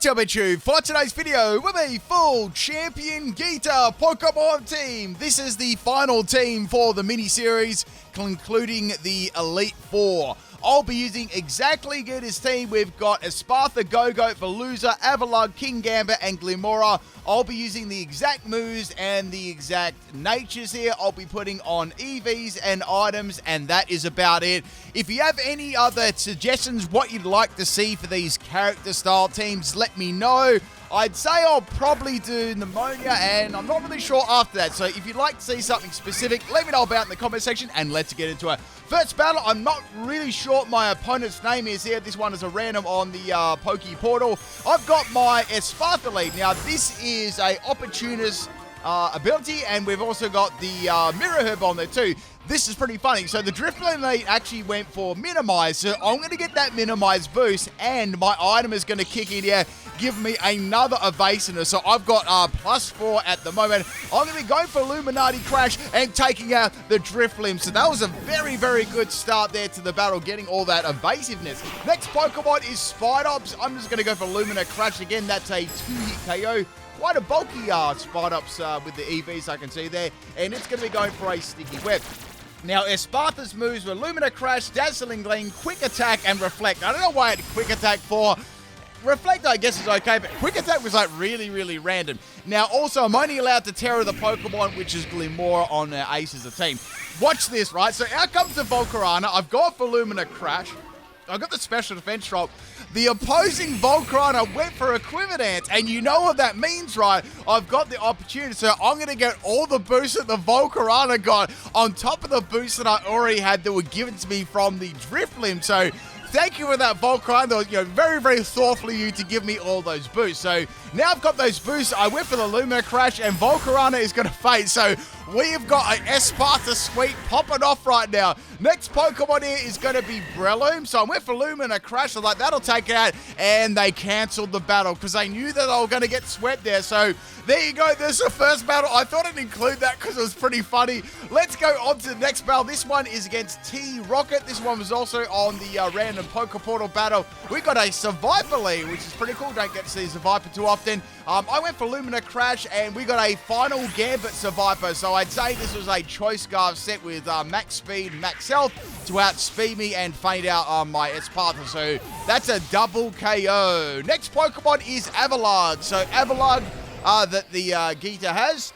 What's up, YouTube? For today's video, with a full champion Geeta Pokemon team. This is the final team for the mini-series, concluding the Elite Four. I'll be using exactly Geeta's team. We've got Esparta, Go-Go, Veluza, Avalugg, Kingambit, and Glimora. I'll be using the exact moves and the exact natures here. I'll be putting on EVs and items, and that is about it. If you have any other suggestions, what you'd like to see for these character style teams, let me know. I'd say I'll probably do Pneumonia, and I'm not really sure after that. So if you'd like to see something specific, let me know about it in the comment section, and let's get into it. First battle, I'm not really sure what my opponent's name is here. This one is a random on the Poke Portal. I've got my Esparta lead. Now, this is a opportunist ability, and we've also got the Mirror Herb on there too. This is pretty funny. So the Drifloon lead actually went for Minimize. So I'm going to get that Minimize boost, and my item is going to kick in here, give me another Evasiveness. So I've got +4 at the moment. I'm going to be going for Illuminati Crash and taking out the Drifloon. So that was a very, very good start there to the battle, getting all that evasiveness. Next Pokemon is Spidops. I'm just going to go for Lumina Crash again. That's a 2-hit KO. Quite a bulky Spidops with the EVs I can see there. And it's going to be going for a Sticky Web. Now, Esparta's moves were Lumina Crash, Dazzling Gleam, Quick Attack, and Reflect. I don't know why I had Quick Attack for. Reflect, I guess, is okay, but Quick Attack was like really, really random. Now, also, I'm only allowed to Terror the Pokemon, which is Glimora on Ace as a team. Watch this, right? So out comes the Volcarona. I've gone for Lumina Crash. I got the special defense drop. The opposing Volcarona went for Equidance, and you know what that means, right? I've got the opportunity, so I'm going to get all the boosts that the Volcarona got on top of the boosts that I already had that were given to me from the Drifloon. So thank you for that, Volcarona. That was, very, very thoughtful of you to give me all those boosts. So now I've got those boosts. I went for the Lumina Crash, and Volcarona is going to fade. So we've got an Esparta suite popping off right now. Next Pokemon here is going to be Breloom. So I went for Lumina Crash. I was like, that'll take it out. And they cancelled the battle because they knew that they were going to get swept there. So there you go. There's the first battle. I thought I'd include that because it was pretty funny. Let's go on to the next battle. This one is against T-Rocket. This one was also on the random Poke Portal battle. We got a Survivor lead, which is pretty cool. Don't get to see Survivor too often. I went for Lumina Crash, and we got a final Gambit Survivor. So I'd say this was a choice scarf set with max speed, max health to outspeed me and faint out my Esparta. So that's a double KO. Next Pokemon is Avalugg. So Avalugg that the Geeta has,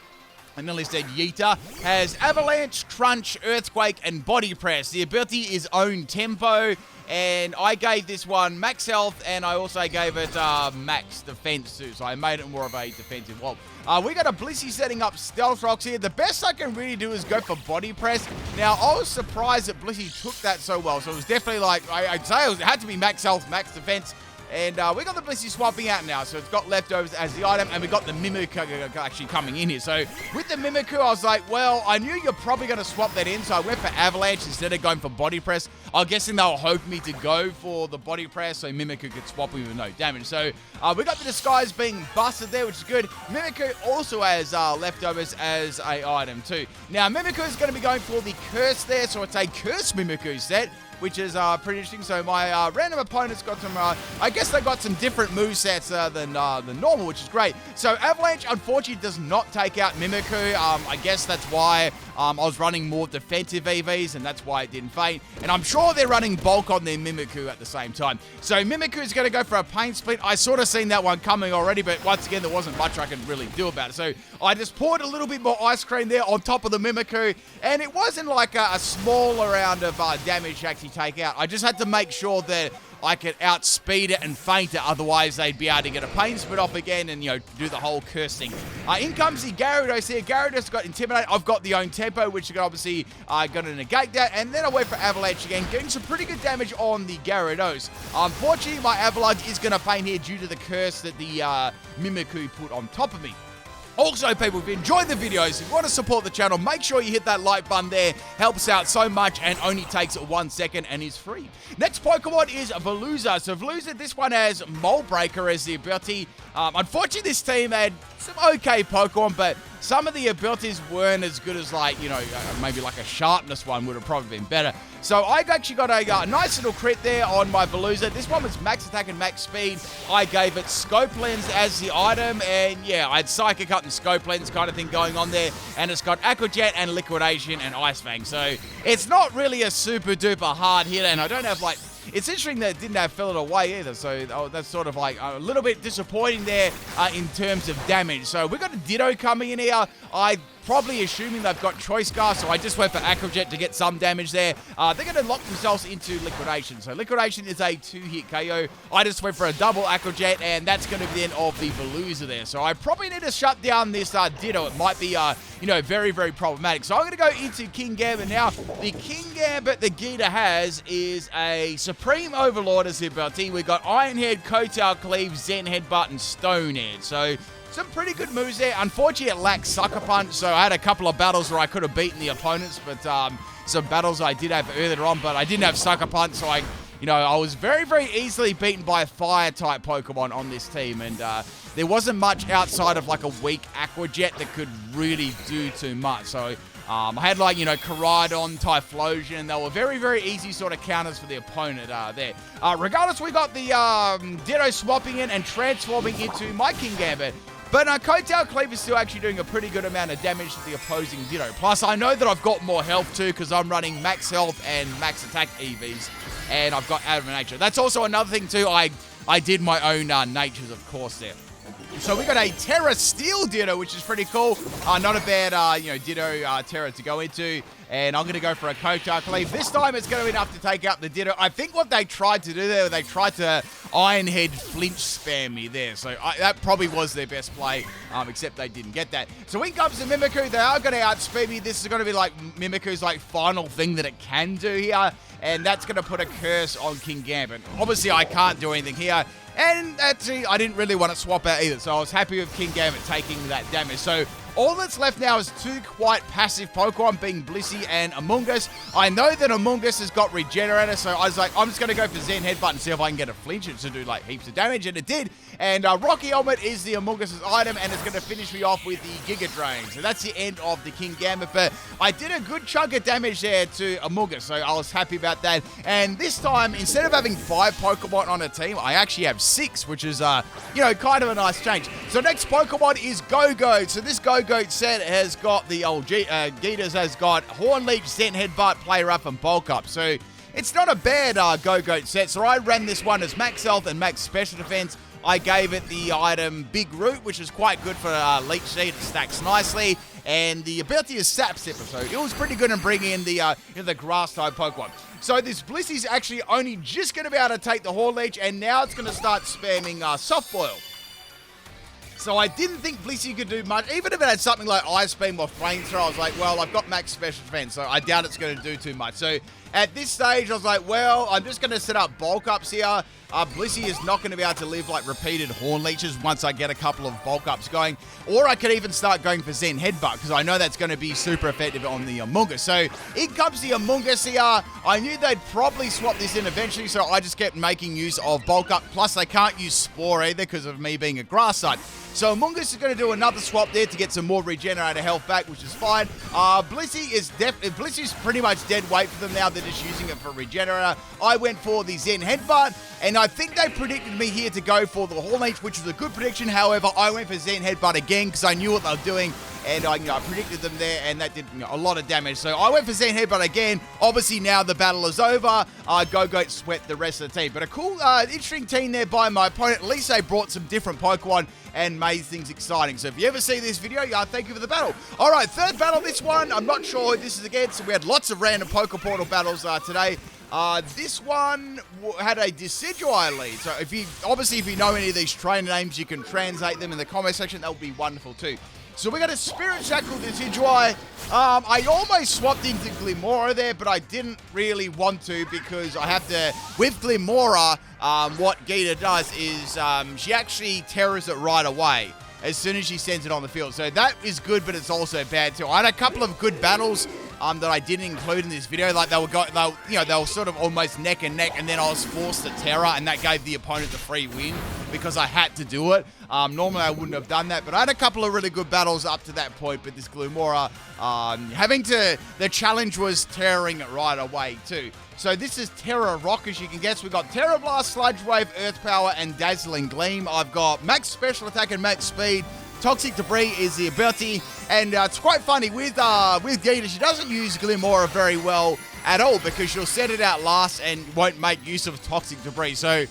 I nearly said Yeeta, has Avalanche, Crunch, Earthquake, and Body Press. The ability is Own Tempo, and I gave this one max health, and I also gave it max defense too, so I made it more of a defensive wall. We got a Blissey setting up Stealth Rocks here. The best I can really do is go for Body Press. Now, I was surprised that Blissey took that so well, so it was definitely like, I'd say it had to be max health, max defense. And we got the Blissey swapping out now, so it's got leftovers as the item, and we got the Mimikyu actually coming in here. So with the Mimikyu, I was like, well, I knew you're probably going to swap that in, so I went for Avalanche instead of going for Body Press. I'm guessing they were hoping me to go for the Body Press, so Mimikyu could swap with no damage. So we got the Disguise being busted there, which is good. Mimikyu also has leftovers as a item too. Now, Mimikyu is going to be going for the Curse there, so it's a Curse Mimikyu set, which is pretty interesting. So my random opponents got some, I guess they got some different movesets than normal, which is great. So Avalanche, unfortunately, does not take out Mimikyu. I guess that's why I was running more defensive EVs, and that's why it didn't faint. And I'm sure they're running bulk on their Mimikyu at the same time. So Mimikyu is going to go for a Pain Split. I sort of seen that one coming already, but once again, there wasn't much I could really do about it. So I just poured a little bit more ice cream there on top of the Mimikyu, and it wasn't like a small round of damage to actually take out. I just had to make sure that I could outspeed it and feint it, otherwise they'd be able to get a Pain Split off again and, do the whole curse thing. In comes the Gyarados here. Gyarados got Intimidate. I've got the Own Tempo, which is obviously going to negate that. And then I went for Avalanche again, getting some pretty good damage on the Gyarados. Unfortunately, my Avalugg is going to faint here due to the curse that the Mimikyu put on top of me. Also, people, if you enjoyed the videos, if you want to support the channel, make sure you hit that like button there. Helps out so much and only takes 1 second and is free. Next Pokemon is Veluza. So Veluza, this one has Mole Breaker as the ability. Unfortunately, this team had some okay Pokemon, but some of the abilities weren't as good as, like, you know, maybe like a sharpness one would have probably been better. So I actually got a nice little crit there on my Veluza. This one was max attack and max speed. I gave it Scope Lens as the item, and yeah, I had Psychic Up and Scope Lens kind of thing going on there, and it's got Aqua Jet and Liquidation and Ice Fang. So it's not really a super duper hard hit, and I don't have, like, it's interesting that it didn't have Fill It Away either, so that's sort of like a little bit disappointing there in terms of damage. So we've got a Ditto coming in here. I probably assuming they've got Choice Scarf, so I just went for Aqua Jet to get some damage there. They're going to lock themselves into Liquidation. So Liquidation is a 2-hit KO. I just went for a double Aqua Jet, and that's going to be the end of the Veluza there. So I probably need to shut down this Ditto. It might be, you know, very, very problematic. So I'm going to go into King Gambit now. The King Gambit that Geeta has is a Supreme Overlord as the ability. We've got Iron Head, Kotal Cleave, Zen Headbutt, and Stone Head. So some pretty good moves there. Unfortunately, it lacks Sucker Punch, so I had a couple of battles where I could have beaten the opponents, but some battles I did have earlier on, but I didn't have Sucker Punch, so I was very, very easily beaten by Fire-type Pokemon on this team, and there wasn't much outside of like a weak Aqua Jet that could really do too much. So I had, like, you know, Koraidon, Typhlosion, and they were very, very easy sort of counters for the opponent there. Regardless, we got the Ditto swapping in and transforming into my King Gambit. But Kotal Cleave is still actually doing a pretty good amount of damage to the opposing Ditto. Plus, I know that I've got more health too because I'm running max health and max attack EVs. And I've got Adamant Nature. That's also another thing too. I did my own natures, of course, there. So we got a Terra Steel Ditto, which is pretty cool. Not a bad, you know, Ditto Terra to go into. And I'm going to go for a Kotal Cleave. This time it's going to be enough to take out the Ditto. I think what they tried to do there, they tried to Iron Head flinch spam me there. So that probably was their best play, except they didn't get that. So in comes the Mimikyu. They are going to outspeed me. This is going to be like Mimikyu's like final thing that it can do here. And that's going to put a curse on King Gambit. Obviously, I can't do anything here. And actually, I didn't really want to swap out either. So I was happy with King Gambit taking that damage. So all that's left now is two quite passive Pokemon, being Blissey and Amoonguss. I know that Amoonguss has got Regenerator, so I was like, I'm just going to go for Zen Headbutt and see if I can get a flinch to do like heaps of damage, and it did. And Rocky Helmet is the Amoonguss's item, and it's going to finish me off with the Giga Drain. So that's the end of the King Gambit, but I did a good chunk of damage there to Amoonguss, so I was happy about that. And this time, instead of having 5 Pokemon on a team, I actually have 6, which is, you know, kind of a nice change. So next Pokemon is Go-Goat. So this Go-Goat set has got the old Geeta's has got Horn Leech, Zen Headbutt, Play Rough, and Bulk Up. So it's not a bad Go-Goat set. So I ran this one as max health and max special defense. I gave it the item Big Root, which is quite good for Leech Seed. It stacks nicely. And the ability is Sap Sipper, so it was pretty good in bringing in the, you know, the Grass-type Pokemon. So this Blissey's actually only just going to be able to take the Horn Leech, and now it's going to start spamming Soft Boil. So I didn't think Blissey could do much. Even if it had something like Ice Beam or Flamethrower, I was like, well, I've got max special defense, so I doubt it's going to do too much. So at this stage, I was like, well, I'm just going to set up Bulk Ups here. Blissey is not going to be able to live like repeated Horn Leeches once I get a couple of Bulk Ups going. Or I could even start going for Zen Headbutt, because I know that's going to be super effective on the Amoonguss. So in comes the Amoonguss here. I knew they'd probably swap this in eventually, so I just kept making use of Bulk Up. Plus, they can't use Spore either because of me being a Grass side. So Amoonguss is going to do another swap there to get some more Regenerator health back, which is fine. Blissey's pretty much dead weight for them now. They're just using it for Regenerator. I went for the Zen Headbutt, and I think they predicted me here to go for the Horn Leech, which was a good prediction. However, I went for Zen Headbutt again because I knew what they were doing, and I predicted them there, and that did a lot of damage. So I went for Zen Headbutt again. Obviously, now the battle is over. Go-Goat swept the rest of the team. But a cool, interesting team there by my opponent. At least they brought some different Pokemon and made things exciting. So if you ever see this video, thank you for the battle. All right, third battle, this one. I'm not sure who this is against. We had lots of random Pokeportal battles today. This one had a Decidueye lead. So if you know any of these trainer names, you can translate them in the comment section. That would be wonderful too. So we got a Spirit Shackle Decidueye. I almost swapped into Glimmora there, but I didn't really want to because I have to, with Glimmora, what Geeta does is she actually terrors it right away as soon as she sends it on the field. So that is good, but it's also bad too. I had a couple of good battles that I didn't include in this video. Like they were sort of almost neck and neck, and then I was forced to Terra, and that gave the opponent the free win because I had to do it. Normally I wouldn't have done that, but I had a couple of really good battles up to that point. But this Glumora, the challenge was Terroring it right away too. So this is Terra Rock, as you can guess. We've got Terra Blast, Sludge Wave, Earth Power, and Dazzling Gleam. I've got max special attack and max speed. Toxic Debris is the ability, and it's quite funny with Geeta. She doesn't use Glumora very well at all because she'll set it out last and won't make use of Toxic Debris. So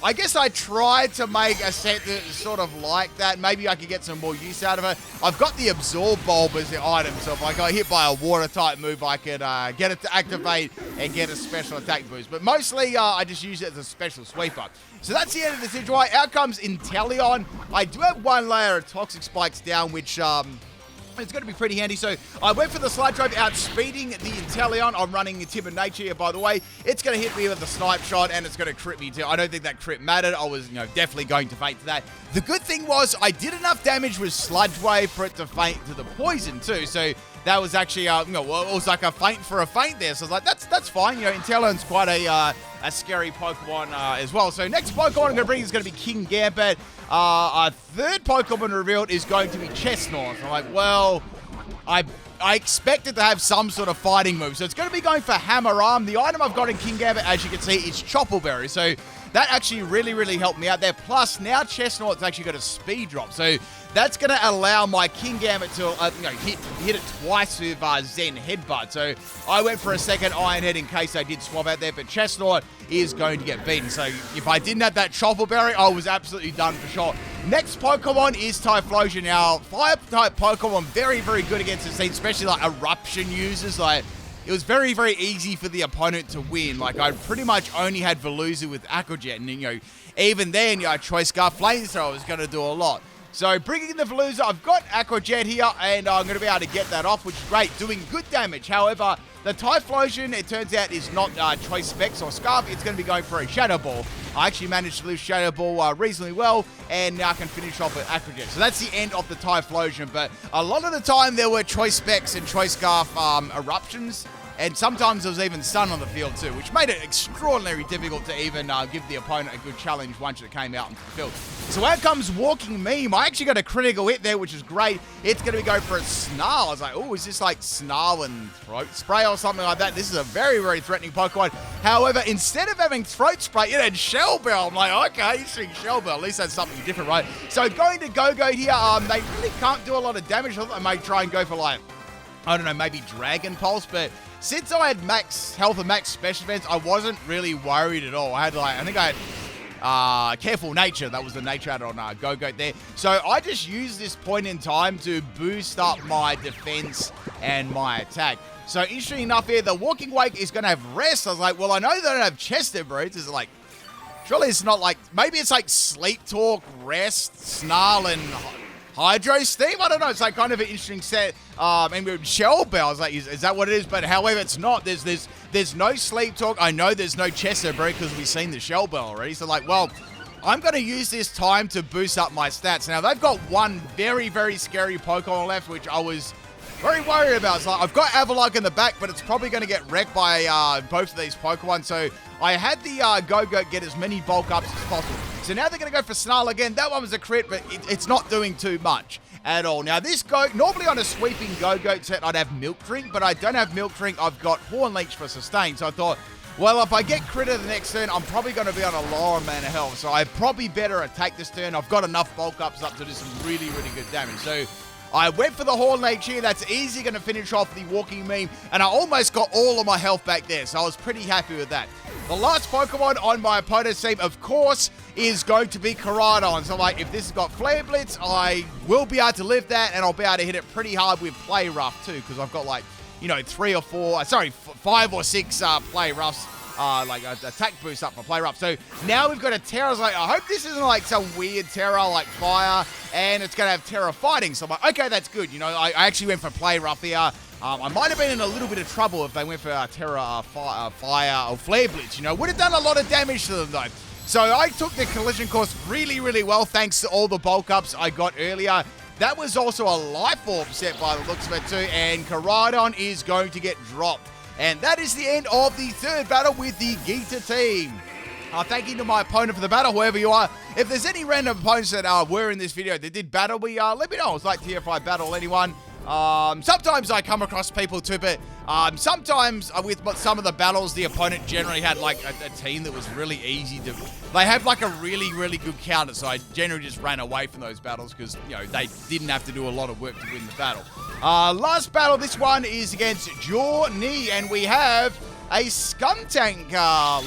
I guess I tried to make a set that's sort of like that. Maybe I could get some more use out of it. I've got the Absorb Bulb as the item, so if I got hit by a water-type move, I could get it to activate and get a special attack boost. But mostly, I just use it as a special sweeper. So that's the end of the Sidgewai. Out comes Inteleon. I do have one layer of Toxic Spikes down, which it's going to be pretty handy. So I went for the Sludge Wave, outspeeding the Inteleon. I'm running PIMPNITE here, by the way. It's going to hit me with a snipe shot, and it's going to crit me too. I don't think that crit mattered. I was, definitely going to faint to that. The good thing was I did enough damage with Sludge Wave for it to faint to the poison too. So that was actually, it was like a feint for a feint there. So I was like, that's fine. Inteleon's quite a scary Pokemon as well. So next Pokemon I'm going to bring is going to be King Gambit. Our third Pokemon revealed is going to be Chestnut. I'm like, well, I expected to have some sort of fighting move. So it's going to be going for Hammer Arm. The item I've got in King Gambit, as you can see, is Choppleberry. So that actually really, really helped me out there. Plus, now Chestnut's actually got a speed drop. So that's going to allow my King Gambit to hit it twice with Zen Headbutt. So I went for a second Iron Head in case I did swap out there. But Chestnut is going to get beaten. So if I didn't have that Choppleberry, I was absolutely done for sure. Next Pokemon is Typhlosion. Now, Fire-type Pokemon, very, very good against this team, especially like Eruption users. Like, it was very, very easy for the opponent to win. Like, I pretty much only had Veluza with Aqua Jet. And, even then, Choice Scarf Flamethrower was going to do a lot. So, bringing in the Veluza, I've got Aqua Jet here, and I'm going to be able to get that off, which is great, doing good damage. However, the Typhlosion, it turns out, is not Choice Specs or Scarf. It's going to be going for a Shadow Ball. I actually managed to lose Shadow Ball reasonably well, and now I can finish off with Aqua Jet. So that's the end of the Typhlosion, but a lot of the time there were Choice Specs and Choice Scarf Eruptions, and sometimes there was even Sun on the field too, which made it extraordinarily difficult to even give the opponent a good challenge once it came out into the field. So out comes Walking Meme. I actually got a critical hit there, which is great. It's going to be going for a Snarl. I was like, oh, is this like Snarl and Throat Spray or something like that? This is a very, very threatening Pokemon. However, instead of having Throat Spray, it had Shell Bell. I'm like, okay, interesting, Shell Bell. At least that's something different, right? So going to Go-Go here, they really can't do a lot of damage. I thought they might try and go for like, I don't know, maybe Dragon Pulse, but since I had max health and max special defense, I wasn't really worried at all. I think I had Careful Nature. That was the nature add on Go-Goat there. So I just used this point in time to boost up my defense and my attack. So interesting enough here, the Walking Wake is going to have Rest. I was like, well, I know they don't have Chester Brutes. Is it like, surely it's not like, maybe it's like Sleep Talk, Rest, Snarl, and Hydro Steam? I don't know. It's like kind of an interesting set. With Shell Bell, I was like, is that what it is? But however, it's not. There's no Sleep Talk. I know there's no Chester Brute because we've seen the Shell Bell already. So like, well, I'm going to use this time to boost up my stats. Now, they've got one very, very scary Pokemon left, which I was very worried about. It's like, I've got Avalok in the back, but it's probably going to get wrecked by both of these Pokemon. So I had the Go-Go get as many bulk ups as possible. So now they're going to go for Snarl again. That one was a crit, but it's not doing too much at all. Now this normally on a sweeping Go-Goat set, I'd have Milk Drink, but I don't have Milk Drink. I've got Horn Leech for sustain. So I thought, well, if I get critted the next turn, I'm probably going to be on a lower amount of health. So I probably better attack this turn. I've got enough bulk ups up to do some really, really good damage. So I went for the Horn Leech here. That's easy going to finish off the Walking Meme. And I almost got all of my health back there. So I was pretty happy with that. The last Pokemon on my opponent's team, of course, is going to be Koraidon. So, like, if this has got Flare Blitz, I will be able to live that. And I'll be able to hit it pretty hard with Play Rough, too. Because I've got, like, 5 or 6 Play Roughs. Attack boost up for Play Rough. So now we've got a Terra. Like, I hope this isn't like some weird Terra like Fire, and it's going to have Terra Fighting. So I'm like, okay, that's good. I actually went for Play Rough here. I might have been in a little bit of trouble if they went for Terra Fire or Flare Blitz. Would have done a lot of damage to them though. So I took the collision course really, really well thanks to all the bulk ups I got earlier. That was also a life orb set by the looks of it too, and Koraidon is going to get dropped. And that is the end of the third battle with the Geeta team. Thank you to my opponent for the battle, whoever you are. If there's any random opponents that were in this video that did battle me, let me know. It's like tier 5 battle anyone. Sometimes I come across people too, but sometimes with some of the battles, the opponent generally had like a team that was really easy to... They have like a really, really good counter, so I generally just ran away from those battles because, you know, they didn't have to do a lot of work to win the battle. Last battle, this one is against Journey, and we have a Skuntank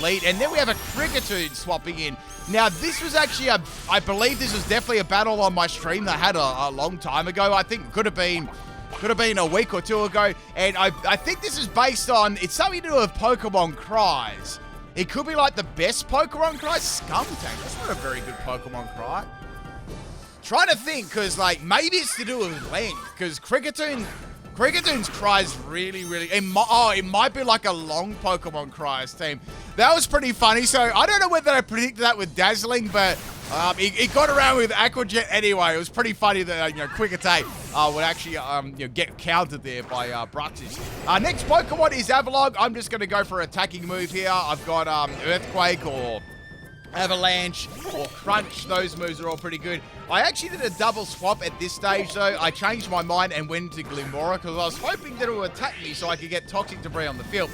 lead, and then we have a Kricketune swapping in. Now, this was actually I believe this was definitely a battle on my stream that I had a long time ago. I think it could have been a week or two ago, and I think this is based on, it's something to do with Pokemon cries. It could be like the best Pokemon cry. Skuntank, that's not a very good Pokemon cry. Trying to think, because like maybe it's to do with length, because Kricketune cries really, it might be like a long Pokemon cries team. That was pretty funny. So I don't know whether I predicted that with Dazzling, but it got around with Aqua Jet anyway. It was pretty funny that Kricketune would actually get countered there by Bruxis. Next Pokemon is Avalon. I'm just going to go for an attacking move here. I've got Earthquake or Avalanche or Crunch. Those moves are all pretty good. I actually did a double swap at this stage though. I changed my mind and went to Glimmora because I was hoping that it would attack me so I could get Toxic Debris on the field.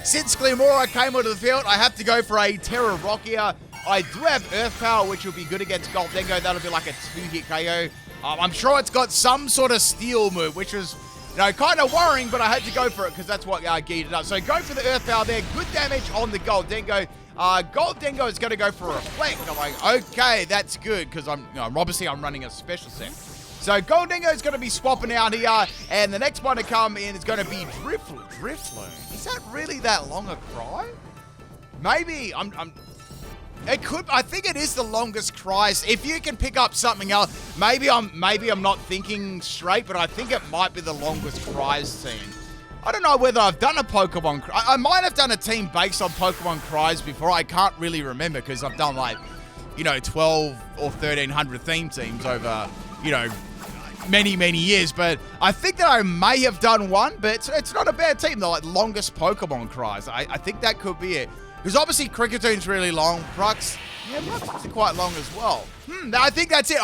Since Glimmora came onto the field, I have to go for a Terra Rock here. I do have Earth Power, which will be good against Goldengo. That'll be like a 2-hit KO. I'm sure it's got some sort of Steel move, which was, you know, kind of worrying, but I had to go for it because that's what Geeta does. So go for the Earth Power there. Good damage on the Goldengo. Goldengo is going to go for a Reflect. I'm like, okay, that's good because I'm running a special set. So Goldengo is going to be swapping out here, and the next one to come in is going to be Drifloon. Is that really that long a cry? Maybe it could. I think it is the longest cries. If you can pick up something else, maybe I'm not thinking straight, but I think it might be the longest cries team. I don't know whether I've done a Pokemon... I might have done a team based on Pokemon cries before. I can't really remember because I've done like, 12 or 1,300 theme teams over, many years. But I think that I may have done one, but it's not a bad team. The longest Pokemon cries. I think that could be it. Because obviously Kricketoone's really long. Brux is quite long as well. I think that's it.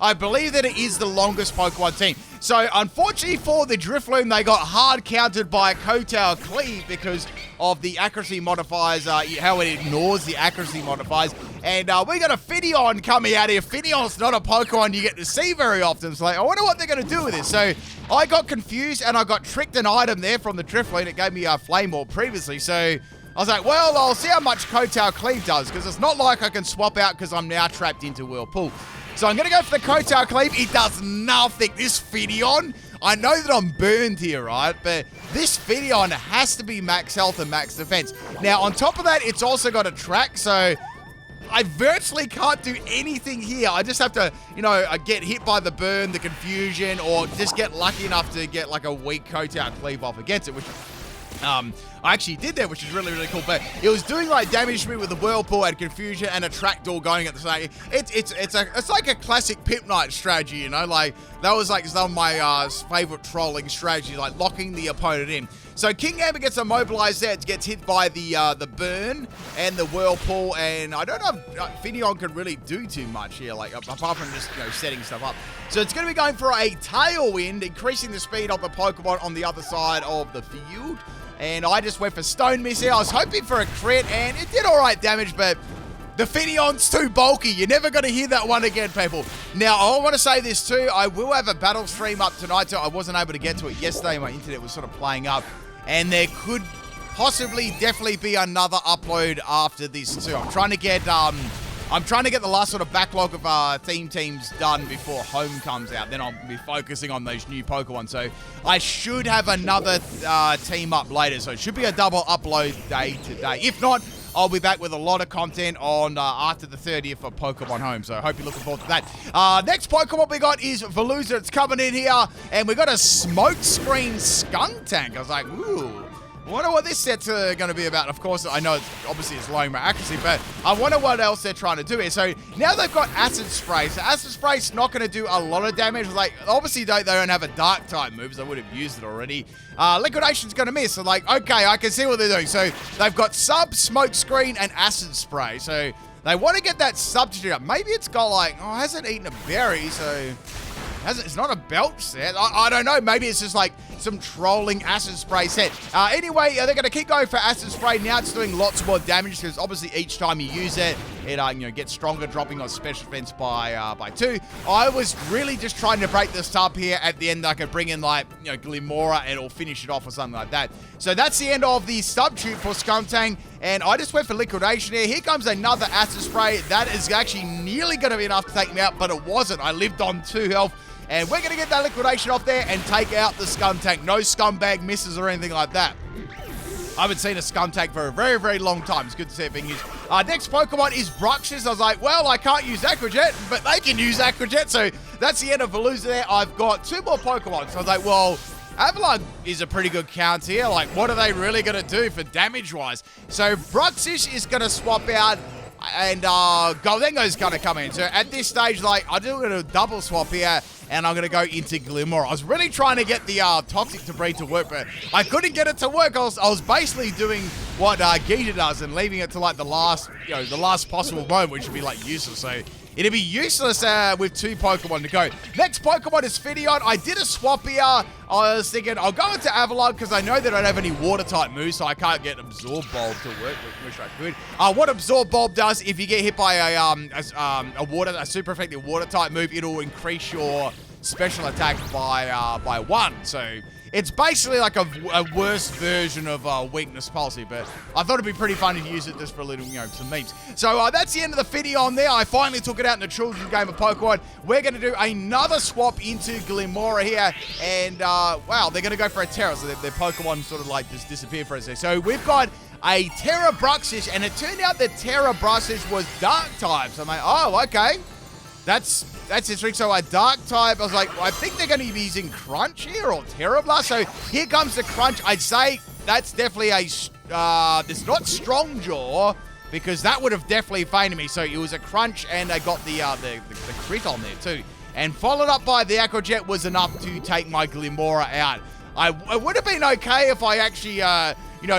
I believe that it is the longest Pokemon team. So, unfortunately for the Drifloon, they got hard countered by Kotal Cleave because of the accuracy modifiers, how it ignores the accuracy modifiers. And we got a Finneon coming out here. Finneon's not a Pokemon you get to see very often. So, I wonder what they're going to do with this. So, I got confused and I got tricked an item there from the Drifloon. It gave me a Flame Orb previously. So, I was like, well, I'll see how much Kotal Cleave does because it's not like I can swap out because I'm now trapped into Whirlpool. So I'm going to go for the Kotal Cleave. It does nothing. This Finneon, I know that I'm burned here, right? But this Finneon has to be max health and max defense. Now, on top of that, it's also got a track, so I virtually can't do anything here. I just have to, get hit by the burn, the confusion, or just get lucky enough to get like a weak Kotal Cleave off against it, which I actually did there, which is really, really cool. But it was doing like damage to me with the Whirlpool and confusion and a trapdoor going at the same. It's like a classic PIMPNITE strategy, Like that was like some of my favorite trolling strategies, like locking the opponent in. So King Amber gets immobilized there. It gets hit by the burn and the Whirlpool, and I don't know if Finneon can really do too much here, like apart from just setting stuff up. So it's going to be going for a Tailwind, increasing the speed of the Pokemon on the other side of the field. And I just went for Stone Miss here. I was hoping for a crit, and it did all right damage, but the Finneon's too bulky. You're never going to hear that one again, people. Now, I want to say this too. I will have a battle stream up tonight, so I wasn't able to get to it yesterday. My internet was sort of playing up, and there could possibly definitely be another upload after this too. I'm trying to get the last sort of backlog of theme teams done before Home comes out. Then I'll be focusing on those new Pokemon. So I should have another team up later. So it should be a double upload day today. If not, I'll be back with a lot of content on after the 30th for Pokemon Home. So I hope you're looking forward to that. Next Pokemon we got is Veluza. It's coming in here. And we got a Smokescreen Skuntank. I was like, ooh. I wonder what this set's going to be about. Of course, I know obviously it's lowering my accuracy, but I wonder what else they're trying to do here. So now they've got Acid Spray. So Acid Spray's not going to do a lot of damage. Like, obviously they don't have a Dark type moves. I would have used it already. Liquidation's going to miss. So like, okay, I can see what they're doing. So they've got Sub, Smoke Screen, and Acid Spray. So they want to get that substitute up. Maybe it's got like, oh, it hasn't eaten a berry, so it's not a belt set. I don't know. Maybe it's just like some trolling Acid Spray set. Anyway, they're going to keep going for Acid Spray. Now it's doing lots more damage because obviously each time you use it, it gets stronger, dropping on special defense by 2. I was really just trying to break this up here. At the end, I could bring in like, Glimora and it'll finish it off or something like that. So that's the end of the substitute for Skuntank. And I just went for Liquidation here. Here comes another Acid Spray. That is actually nearly going to be enough to take me out, but it wasn't. I lived on 2 health. And we're going to get that Liquidation off there and take out the Skuntank. No Scumbag misses or anything like that. I haven't seen a Skuntank for a very, very long time. It's good to see it being used. Next Pokemon is Bruxish. I was like, well, I can't use Aqua Jet, but they can use Aqua Jet. So that's the end of Veluza there. I've got 2 more Pokemon. So I was like, well, Avalon is a pretty good count here. Like, what are they really going to do for damage-wise? So Bruxish is going to swap out, and Goldengo's going to come in. So at this stage, like, I'm doing a double swap here, and I'm going to go into Glimmer. I was really trying to get the Toxic to breed to work, but I couldn't get it to work. I was basically doing what Geeta does and leaving it to, like, the last possible moment, which would be, like, useless. So it'd be useless with 2 Pokemon to go. Next Pokemon is Fidion. I did a swap here. I was thinking I'll go into Avalon because I know they don't have any Water-type moves, so I can't get Absorb Bulb to work, which I could. What Absorb Bulb does, if you get hit by a super effective Water-type move, it'll increase your special attack by 1. So it's basically like a worse version of Weakness Policy, but I thought it'd be pretty funny to use it just for a little, some memes. So that's the end of the Fidion there. I finally took it out in the children's game of Pokemon. We're going to do another swap into Glimora here, and wow, they're going to go for a Terra, so their Pokemon sort of like just disappeared for a second. So we've got a Terra Bruxish, and it turned out that Terra Bruxish was Dark type. So I'm like, oh, okay. That's interesting. So a Dark type, I was like, I think they're going to be using Crunch here or Terra Blast. So here comes the Crunch. I'd say that's definitely it's not Strong Jaw, because that would have definitely fainted me. So it was a Crunch, and I got the crit on there too. And followed up by the Aqua Jet was enough to take my Glimora out. It would have been okay if I actually,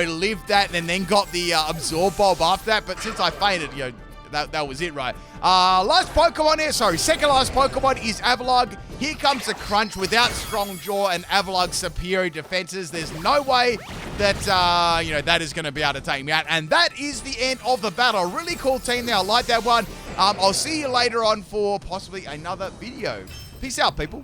lived that and then got the Absorb Bulb after that. But since I fainted, that was it, right? Last Pokemon here, second last Pokemon is Avalugg. Here comes the Crunch without Strong Jaw and Avalugg's superior defenses. There's no way that, that is going to be able to take me out. And that is the end of the battle. Really cool team there. I like that one. I'll see you later on for possibly another video. Peace out, people.